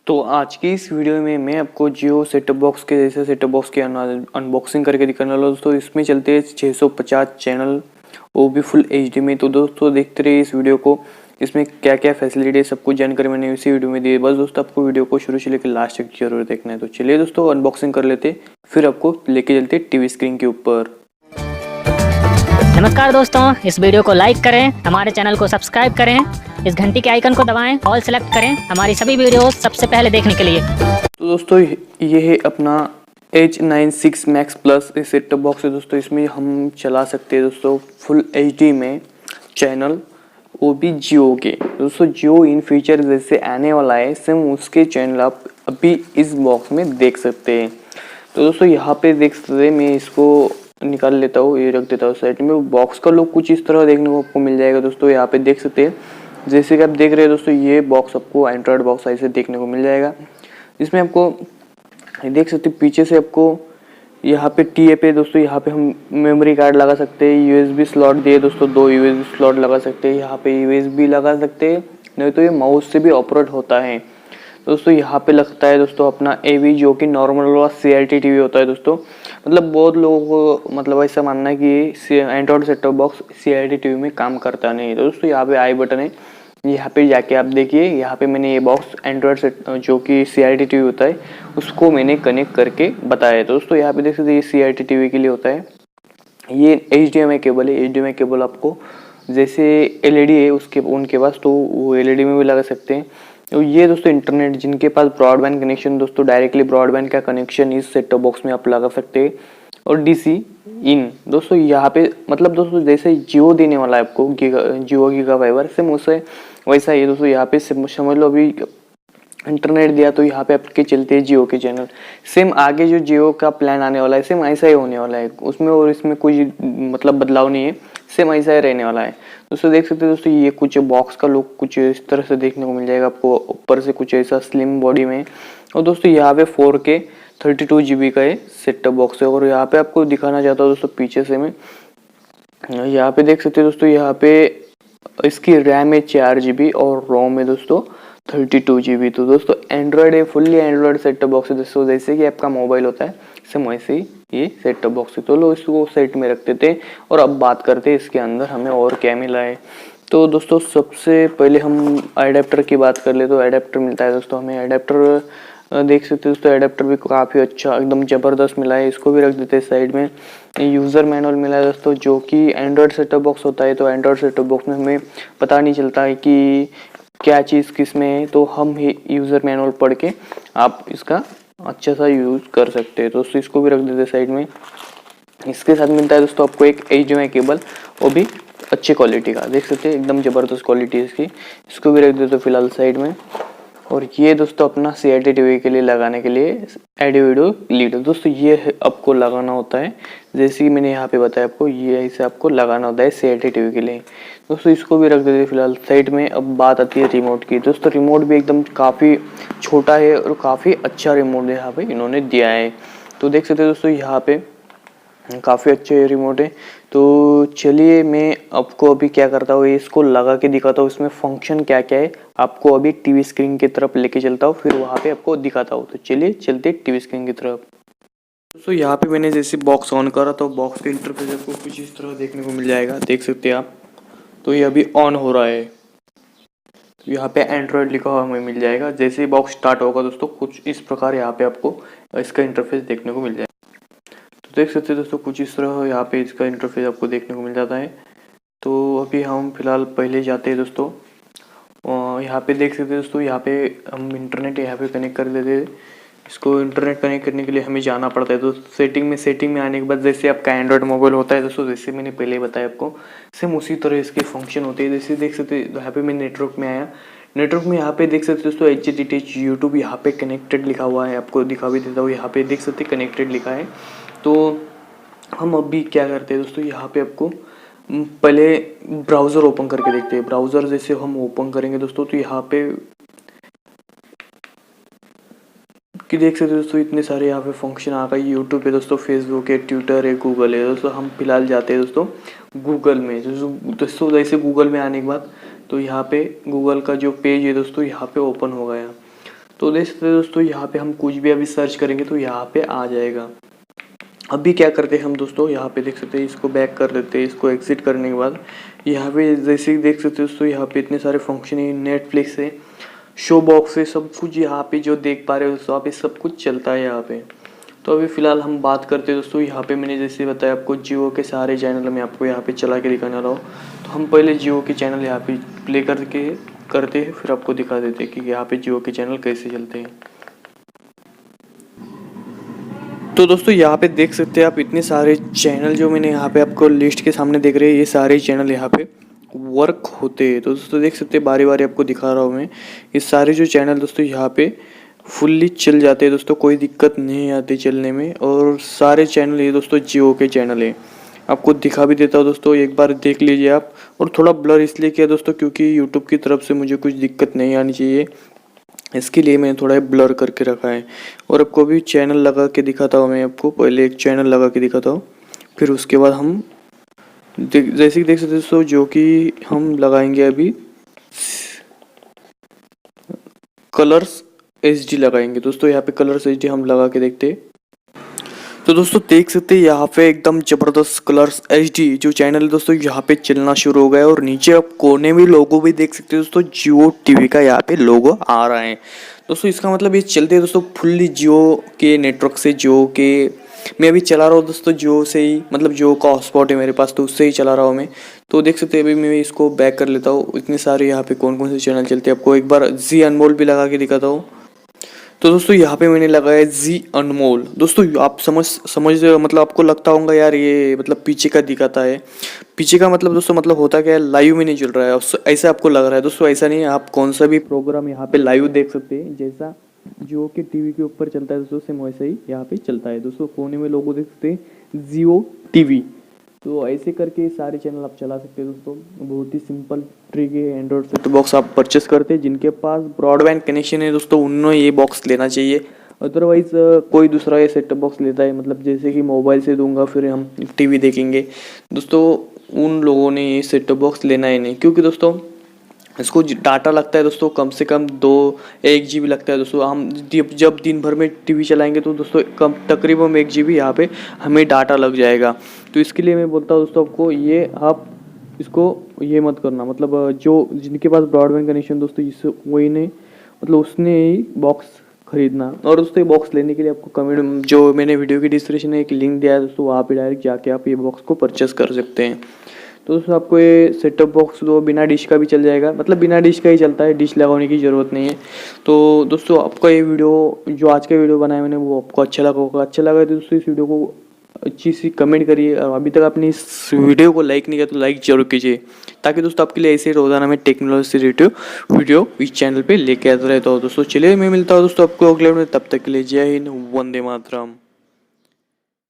तो आज की इस वीडियो में मैं आपको जियो सेटअप बॉक्स के जैसे सेटअप बॉक्स की अनबॉक्सिंग करके दिखाने वाला हूँ दोस्तों। इसमें चलते हैं 650 चैनल, वो भी फुल एचडी में। तो दोस्तों देखते रहिए इस वीडियो को, इसमें क्या क्या फैसिलिटी है सब कुछ जानकारी मैंने इसी वीडियो में दी है। बस दोस्तों आपको वीडियो को शुरू से लेकर लास्ट तक जरूर देखना है। तो चलिए दोस्तों अनबॉक्सिंग कर लेते, फिर आपको लेके चलते टीवी स्क्रीन के ऊपर। नमस्कार दोस्तों, इस वीडियो को लाइक करें, हमारे चैनल को सब्सक्राइब करें, इस घंटी के आइकन को दबाएं, ऑल सेलेक्ट करें हमारी सभी वीडियोस सबसे पहले देखने के लिए। तो दोस्तों ये है अपना H96 Max plus set top box है दोस्तों। इसमें हम चला सकते हैं दोस्तों फुल एचडी में चैनल, वो भी जियो के। दोस्तों जियो इन फ्यूचर जैसे आने वाला है सेम उसके चैनल आप अभी इस बॉक्स में देख सकते हैं। तो दोस्तों यहाँ पे देख सकते हैं, मैं इसको निकाल लेता हूँ, ये रख देता हूँ साइड में। बॉक्स का लुक कुछ इस तरह देखने को आपको मिल जाएगा दोस्तों। यहाँ पे देख सकते हैं जैसे कि आप देख रहे हैं दोस्तों, ये बॉक्स आपको एंड्रॉयड बॉक्स ऐसे देखने को मिल जाएगा। इसमें आपको देख सकते हैं पीछे से आपको यहाँ पे टीए पे दोस्तों, यहाँ पे हम मेमोरी कार्ड लगा सकते हैं। यूएसबी स्लॉट दिए दोस्तों, 2 यूएसबी स्लॉट लगा सकते हैं। यहाँ पे यूएसबी लगा सकते हैं, नहीं तो ये माउस से भी ऑपरेट होता है दोस्तों। यहाँ पे लगता है दोस्तों अपना एवी, जो कि नॉर्मल वाला सीआरटी टीवी होता है दोस्तों। मतलब बहुत लोगों को मतलब ऐसा मानना है कि Android set top box CRT TV में काम करता नहीं है। तो दोस्तों यहाँ पे आई बटन है, यहाँ पे जाके आप देखिए, यहाँ पे मैंने ये बॉक्स एंड्रॉयड सेट जो कि सीआरटी टीवी होता है उसको मैंने कनेक्ट करके बताया है। दोस्तों यहाँ पे देख सकते हैं ये सीआरटी टीवी के लिए होता है। ये एचडीएमआई केबल है, एचडीएमआई केबल आपको जैसे एलईडी है उसके उनके पास, तो वो एलईडी में भी लगा सकते हैं। तो ये दोस्तों इंटरनेट जिनके पास ब्रॉडबैंड कनेक्शन दोस्तों, डायरेक्टली ब्रॉडबैंड का कनेक्शन इस सेट टॉप बॉक्स में आप लगा सकते हैं। और डीसी इन दोस्तों यहाँ पे मतलब दोस्तों जैसे जियो देने वाला है आपको जियो गीगा फाइबर सेम उससे वैसा ही दोस्तों। यहाँ पे समझ लो अभी इंटरनेट दिया तो यहाँ पे आपके चलते हैं जियो के चैनल। सेम आगे जो जियो का प्लान आने वाला है सेम ऐसा ही होने वाला है उसमें, और इसमें कोई मतलब बदलाव नहीं है, सेम ऐसा ही रहने वाला है दोस्तों। देख सकते हैं दोस्तों ये कुछ बॉक्स का लुक कुछ इस तरह से देखने को मिल जाएगा आपको, ऊपर से कुछ ऐसा स्लिम बॉडी में। और दोस्तों यहाँ पे 4K 32 GB का ये सेट टॉप बॉक्स है। और यहाँ पे आपको दिखाना चाहता हूँ दोस्तों पीछे से मैं, यहाँ पे देख सकते हैं दोस्तों, यहाँ पे इसकी रैम है 4 GB और रोम है दोस्तों 32 GB। तो दोस्तों एंड्रॉयड है, fully Android set top box है दोस्तों। जैसे कि आपका मोबाइल होता है सेम वैसे ही ये सेट टॉप बॉक्स है। तो लो इसको सेट में रखते थे और अब बात करते हैं इसके अंदर हमें और क्या मिला है। तो दोस्तों सबसे पहले हम अडेप्टर की बात कर ले तो अडेप्टर मिलता है दोस्तों हमें। अडेप्टर देख सकते हो दोस्तों, अडेप्टर भी काफ़ी अच्छा एकदम ज़बरदस्त मिला है, इसको भी रख देते हैं साइड में। यूज़र मैनुअल मिला है दोस्तों, जो कि एंड्रॉयड सेट टॉप बॉक्स होता है। तो एंड्रॉयड सेट टॉप बॉक्स में हमें पता नहीं चलता है कि क्या चीज़ किस में है, तो हम ही यूज़र मैनुअल पढ़ के आप इसका अच्छा सा यूज़ कर सकते हैं दोस्तों। इसको भी रख देते हैं साइड में। इसके साथ मिलता है दोस्तों आपको एक HDMI केबल, वो भी अच्छी क्वालिटी का, देख सकते हैं एकदम ज़बरदस्त क्वालिटी है इसकी। इसको भी रख देते फिलहाल साइड में। और ये दोस्तों अपना सीआरटी टीवी के लिए लगाने के लिए ऑडियो वीडियो लीडर दोस्तों, ये आपको लगाना होता है जैसे कि मैंने यहाँ पे बताया आपको, ये ऐसे आपको लगाना होता है सीआरटी टीवी के लिए दोस्तों। इसको भी रख देते फिलहाल साइड में। अब बात आती है रिमोट की दोस्तों। रिमोट भी एकदम काफ़ी छोटा है और काफ़ी अच्छा रिमोट यहाँ पे इन्होंने दिया है। तो देख सकते हैं दोस्तों यहाँ पे काफ़ी अच्छे रिमोट है। तो चलिए मैं आपको अभी क्या करता हूँ, इसको लगा के दिखाता हूँ, इसमें फंक्शन क्या क्या है आपको अभी टीवी स्क्रीन की तरफ लेके चलता हूँ, फिर वहाँ पे आपको दिखाता हूँ। तो चलिए चलते टीवी स्क्रीन की तरफ। दोस्तों यहाँ पे मैंने जैसे बॉक्स ऑन करा तो बॉक्स का इंटरफेस आपको कुछ इस तरह देखने को मिल जाएगा, देख सकते हैं आप। तो ये अभी ऑन हो रहा है, तो यहाँ पे एंड्रॉयड लिखा हुआ हमें मिल जाएगा। जैसे ही बॉक्स स्टार्ट होगा दोस्तों कुछ इस प्रकार यहाँ पे आपको इसका इंटरफेस देखने को मिल जाएगा। तो देख सकते हैं दोस्तों कुछ इस तरह यहाँ पे इसका इंटरफेस आपको देखने को मिल जाता है। तो अभी हम फिलहाल पहले जाते हैं दोस्तों, यहाँ पे देख सकते हैं दोस्तों, यहाँ पे हम इंटरनेट यहाँ पे कनेक्ट कर देते हैं। इसको इंटरनेट कनेक्ट करने के लिए हमें जाना पड़ता है। तो सेटिंग में आने के बाद जैसे आपका एंड्रॉयड मोबाइल होता है दोस्तों, जैसे मैंने पहले ही बताया आपको, सेम उसी तरह इसके फंक्शन होते हैं। जैसे देख सकते हैं यहाँ पे मैं नेटवर्क में आया, नेटवर्क में यहाँ पे देख सकते हैं दोस्तों SJ DTH यूट्यूब यहाँ पे कनेक्टेड लिखा हुआ है, आपको दिखा भी देता हूँ। यहाँ पे देख सकते हैं कनेक्टेड लिखा है। तो हम अभी क्या करते हैं दोस्तों, यहाँ पे आपको पहले ब्राउज़र ओपन करके देखते हैं। ब्राउज़र जैसे हम ओपन करेंगे दोस्तों, तो यहाँ पे कि देख सकते हो दोस्तों इतने सारे यहाँ पे फंक्शन आ गए। यूट्यूब है दोस्तों, फेसबुक है, ट्विटर है, गूगल है दोस्तों। हम फिलहाल जाते हैं दोस्तों गूगल में। दोस्तों जैसे गूगल में आने के बाद तो यहाँ पे गूगल का जो पेज है दोस्तों यहाँ पे ओपन हो गया। तो देख सकते हैं दोस्तों यहाँ पे हम कुछ भी अभी सर्च करेंगे तो यहाँ पे आ जाएगा। अभी क्या करते हैं हम दोस्तों, यहाँ पे देख सकते हैं, इसको बैक कर देते हैं। इसको एग्जिट करने के बाद यहाँ पे जैसे ही देख सकते हैं दोस्तों, यहाँ पे इतने सारे फंक्शन है, नेटफ्लिक्स है, शो बॉक्स है, सब कुछ यहाँ पे जो देख पा रहे हो दोस्तों आप, ये सब कुछ चलता है यहाँ पे। तो अभी फ़िलहाल हम बात करते हैं दोस्तों, यहाँ पे मैंने जैसे बताया आपको जियो के सारे चैनल मैं आपको यहाँ पे चला के दिखाने वाला हूँ। तो हम पहले जियो के चैनल यहाँ पे प्ले करते हैं, फिर आपको दिखा देते हैं कि यहाँ पे जियो के चैनल कैसे चलते हैं। तो दोस्तों यहाँ पे देख सकते हैं आप, इतने सारे चैनल जो मैंने यहाँ पे आपको लिस्ट के सामने देख रहे हैं, ये सारे चैनल यहाँ पे वर्क होते हैं। तो दोस्तों देख सकते हैं, बारी बारी आपको दिखा रहा हूँ मैं, ये सारे जो चैनल दोस्तों यहाँ पे फुल्ली चल जाते हैं दोस्तों, कोई दिक्कत नहीं आती चलने में। और सारे चैनल ये दोस्तों जियो के चैनल है, आपको दिखा भी देता हूँ दोस्तों, एक बार देख लीजिए आप। और थोड़ा ब्लर इसलिए किया दोस्तों क्योंकि यूट्यूब की तरफ से मुझे कुछ दिक्कत नहीं आनी चाहिए, इसके लिए मैंने थोड़ा ब्लर करके रखा है। और आपको भी चैनल लगा के दिखाता हूँ मैं आपको, पहले एक चैनल लगा के दिखाता हूँ, फिर उसके बाद हम जैसे कि देख सकते दोस्तों, जो कि हम लगाएंगे अभी कलर्स एचडी लगाएंगे दोस्तों। यहाँ पे कलर्स एचडी हम लगा के देखते हैं। तो दोस्तों देख सकते हैं यहाँ पे एकदम जबरदस्त कलर्स एचडी जो चैनल है दोस्तों यहाँ पे चलना शुरू हो गया। और नीचे आप कोने में लोगो भी देख सकते हैं दोस्तों, जियो टीवी का यहाँ पे लोगो आ रहा है दोस्तों। इसका मतलब ये चलते हैं दोस्तों फुल्ली जियो के नेटवर्क से, जियो के मैं अभी चला रहा हूँ दोस्तों, जियो से ही, मतलब जियो का हॉटस्पॉट है मेरे पास, तो उससे ही चला रहा हूँ मैं। तो देख सकते हैं अभी मैं इसको बैक कर लेता हूँ। इतने सारे यहाँ पे कौन कौन से चैनल चलते हैं, आपको एक बार जी अनमोल भी लगा के दिखाता हूँ। तो दोस्तों यहाँ पे मैंने लगाया जी अनमोल दोस्तों। आप समझ मतलब आपको लगता होगा यार ये मतलब पीछे का दिखाता है, पीछे का मतलब दोस्तों मतलब होता क्या है, लाइव में नहीं चल रहा है, ऐसा आपको लग रहा है दोस्तों। ऐसा नहीं है, आप कौन सा भी प्रोग्राम यहाँ पे लाइव देख सकते हैं, जैसा जियो के टीवी के ऊपर चलता है दोस्तों, सेम वैसा ही यहाँ पे चलता है दोस्तों। कोने में लोगो देख सकते हैं जियो टीवी। तो ऐसे करके सारे चैनल आप चला सकते हैं दोस्तों। बहुत ही सिंपल ट्रिक है। एंड्रॉयड सेट बॉक्स आप परचेस करते हैं, जिनके पास ब्रॉडबैंड कनेक्शन है दोस्तों उन्होंने ये बॉक्स लेना चाहिए। अदरवाइज़ कोई दूसरा ये सेट बॉक्स लेता है, मतलब जैसे कि मोबाइल से दूंगा फिर हम टीवी देखेंगे दोस्तों, उन लोगों ने ये सेट बॉक्स लेना ही नहीं, क्योंकि दोस्तों इसको डाटा लगता है दोस्तों, कम से कम 1 GB लगता है दोस्तों। हम जब दिन भर में टीवी चलाएंगे तो दोस्तों कम तकरीबन 1 GB यहाँ पे हमें डाटा लग जाएगा। तो इसके लिए मैं बोलता हूँ दोस्तों आपको, ये आप इसको ये मत करना, मतलब जो जिनके पास ब्रॉडबैंड कनेक्शन दोस्तों इस वही ने मतलब उसने ही बॉक्स खरीदना। और दोस्तों ये बॉक्स लेने के लिए आपको कमेंट जो मैंने वीडियो की डिस्क्रिप्शन में एक लिंक दिया है दोस्तों, वहाँ पे डायरेक्ट जाके आप ये बॉक्स को परचेस कर सकते हैं। तो दोस्तों आपको ये सेटअप बॉक्स तो बिना डिश का भी चल जाएगा, मतलब बिना डिश का ही चलता है, डिश लगाने की ज़रूरत नहीं है। तो दोस्तों आपका ये वीडियो जो आज का वीडियो बनाया मैंने वो आपको अच्छा लगा होगा। अच्छा लगा तो दोस्तों इस वीडियो को अच्छी सी कमेंट करिए, और अभी तक आपने इस वीडियो को लाइक नहीं किया तो लाइक जरूर कीजिए, ताकि दोस्तों आपके लिए ऐसे रोजाना में टेक्नोलॉजी से रिलेटेड वीडियो इस चैनल पे लेके आता रहता हूँ दोस्तों। चलिए मैं मिलता हूँ दोस्तों आपको अगले वीडियो में, तब तक के लिए जय हिंद, वंदे मातरम।